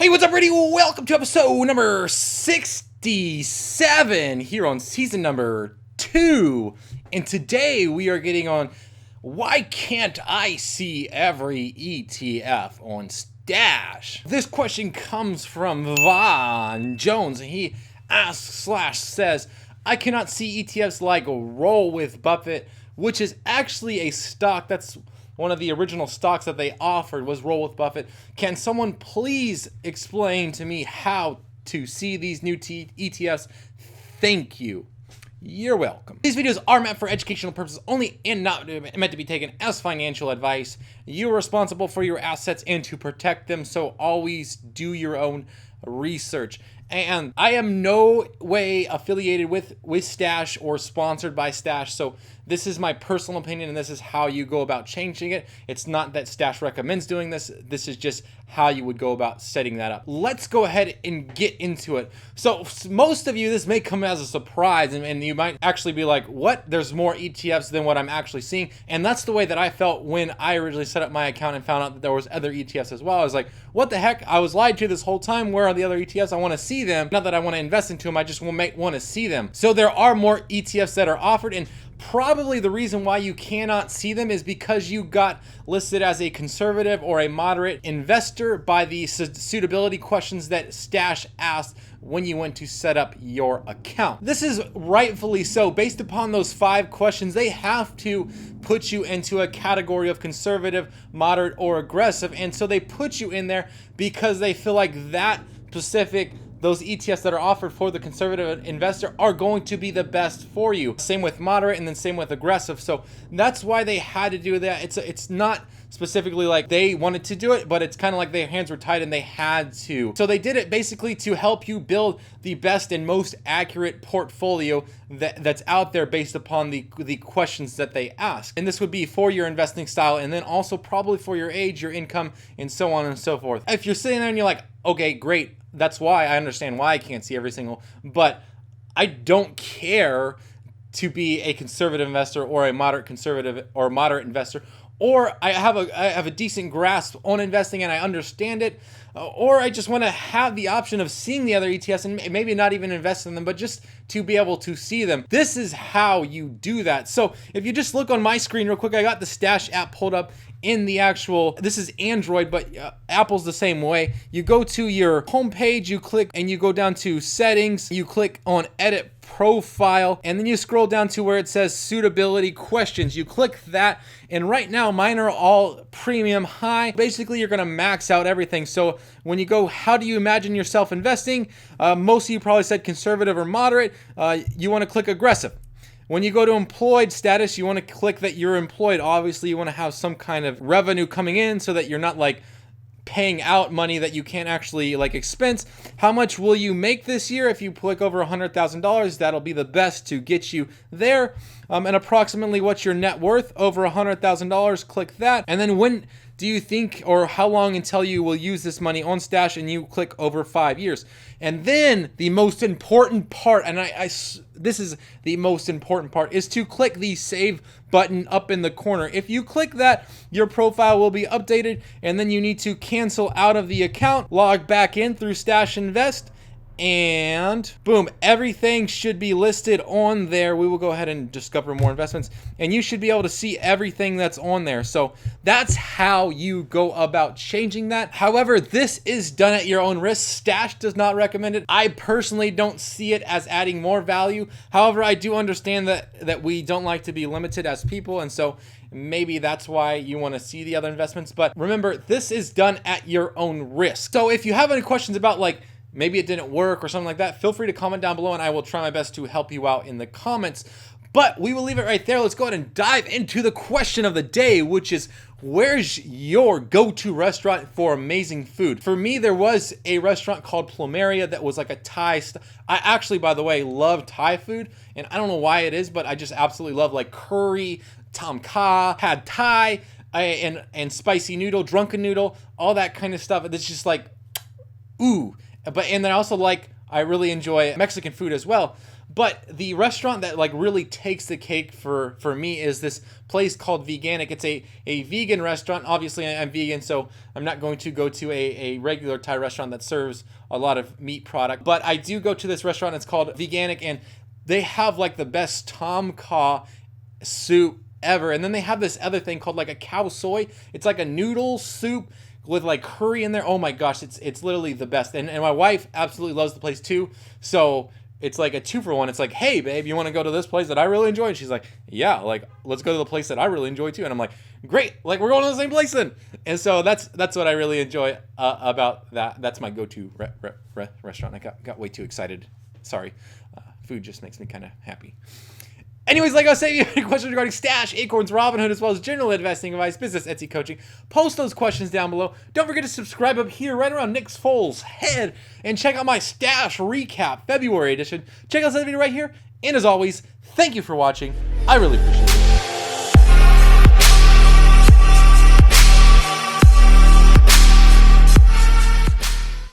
Hey, what's up, everybody? Welcome to episode number 67 here on season number 2. And today we are getting on why can't I see every ETF on Stash? This question comes from Vaughn Jones, and he asks/says, I cannot see ETFs like Roll with Buffett, which is actually a stock that's one of the original stocks that they offered was Roll with Buffett. Can someone please explain to me how to see these new ETFs? Thank you. You're welcome. These videos are meant for educational purposes only and not meant to be taken as financial advice. You are responsible for your assets and to protect them, so always do your own research. And I am no way affiliated with Stash or sponsored by Stash, so this is my personal opinion and this is how you go about changing it. It's not that Stash recommends doing this. This is just how you would go about setting that up. Let's go ahead and get into it. So most of you, this may come as a surprise and you might actually be like, what? There's more ETFs than what I'm actually seeing. And that's the way that I felt when I originally set up my account and found out that there was other ETFs as well. I was like, what the heck? I was lied to this whole time. Where are the other ETFs? I want to see them. Not that I want to invest into them. I just want to see them. So there are more ETFs that are offered, and probably the reason why you cannot see them is because you got listed as a conservative or a moderate investor by the suitability questions that Stash asked when you went to set up your account. This is rightfully so. Based upon those 5 questions, they have to put you into a category of conservative, moderate, or aggressive. And so they put you in there because they feel like that specific those ETFs that are offered for the conservative investor are going to be the best for you. Same with moderate and then same with aggressive. So that's why they had to do that. It's not specifically like they wanted to do it, but it's kind of like their hands were tied and they had to. So they did it basically to help you build the best and most accurate portfolio that's out there based upon the questions that they ask. And this would be for your investing style and then also probably for your age, your income, and so on and so forth. If you're sitting there and you're like, okay, great, that's why I understand why I can't see every single, but I don't care to be a conservative investor or a moderate conservative or moderate investor, or I have a decent grasp on investing and I understand it, or I just want to have the option of seeing the other ETFs and maybe not even invest in them, but just to be able to see them. This is how you do that. So if you just look on my screen real quick, I got the Stash app pulled up in the actual, this is Android, but Apple's the same way. You go to your home page, you click and you go down to settings, you click on edit profile, and then you scroll down to where it says suitability questions. You click that, and right now mine are all premium high. Basically, you're gonna max out everything. So when you go, how do you imagine yourself investing? Most of you probably said conservative or moderate. You wanna click aggressive. When you go to employed status, you want to click that you're employed. Obviously, you want to have some kind of revenue coming in so that you're not like paying out money that you can't actually like expense. How much will you make this year? If you click over $100,000, that'll be the best to get you there. And approximately what's your net worth? Over $100,000, click that. And then when do you think, or how long until you will use this money on Stash? And you click over 5 years. And then the most important part, and this is the most important part, is to click the save button up in the corner. If you click that, your profile will be updated, and then you need to cancel out of the account, log back in through Stash Invest, and boom, everything should be listed on there. We will go ahead and discover more investments, and you should be able to see everything that's on there. So that's how you go about changing that. However, this is done at your own risk. Stash does not recommend it. I personally don't see it as adding more value. However, I do understand that we don't like to be limited as people, and so maybe that's why you want to see the other investments. But remember, this is done at your own risk. So if you have any questions about like maybe it didn't work or something like that, feel free to comment down below and I will try my best to help you out in the comments. But we will leave it right there. Let's go ahead and dive into the question of the day, which is, where's your go-to restaurant for amazing food? For me, there was a restaurant called Plumeria that was like a Thai. I actually, by the way, love Thai food, and I don't know why it is, but I just absolutely love like curry, tom kha, pad Thai, and spicy noodle, drunken noodle, all that kind of stuff. It's just like, ooh. And then I also I really enjoy Mexican food as well. But the restaurant that like really takes the cake for me is this place called Veganic. It's a vegan restaurant. Obviously, I'm vegan, so I'm not going to go to a regular Thai restaurant that serves a lot of meat product. But I do go to this restaurant. It's called Veganic, and they have like the best tom kha soup ever. And then they have this other thing called like a cow soy. It's like a noodle soup with like curry in there. Oh my gosh, it's literally the best. And my wife absolutely loves the place too. So it's like a 2-for-1. It's like, hey babe, you want to go to this place that I really enjoy? And she's like, yeah, like let's go to the place that I really enjoy too. And I'm like, great, like we're going to the same place then. And so that's what I really enjoy about that. That's my go-to restaurant. I got way too excited. Sorry, food just makes me kind of happy. Anyways, like I was saying, if you have any questions regarding Stash, Acorns, Robinhood, as well as general investing advice, business, Etsy coaching, post those questions down below. Don't forget to subscribe up here right around Nick Foles' head and check out my Stash Recap February edition. Check out this video right here. And as always, thank you for watching. I really appreciate it.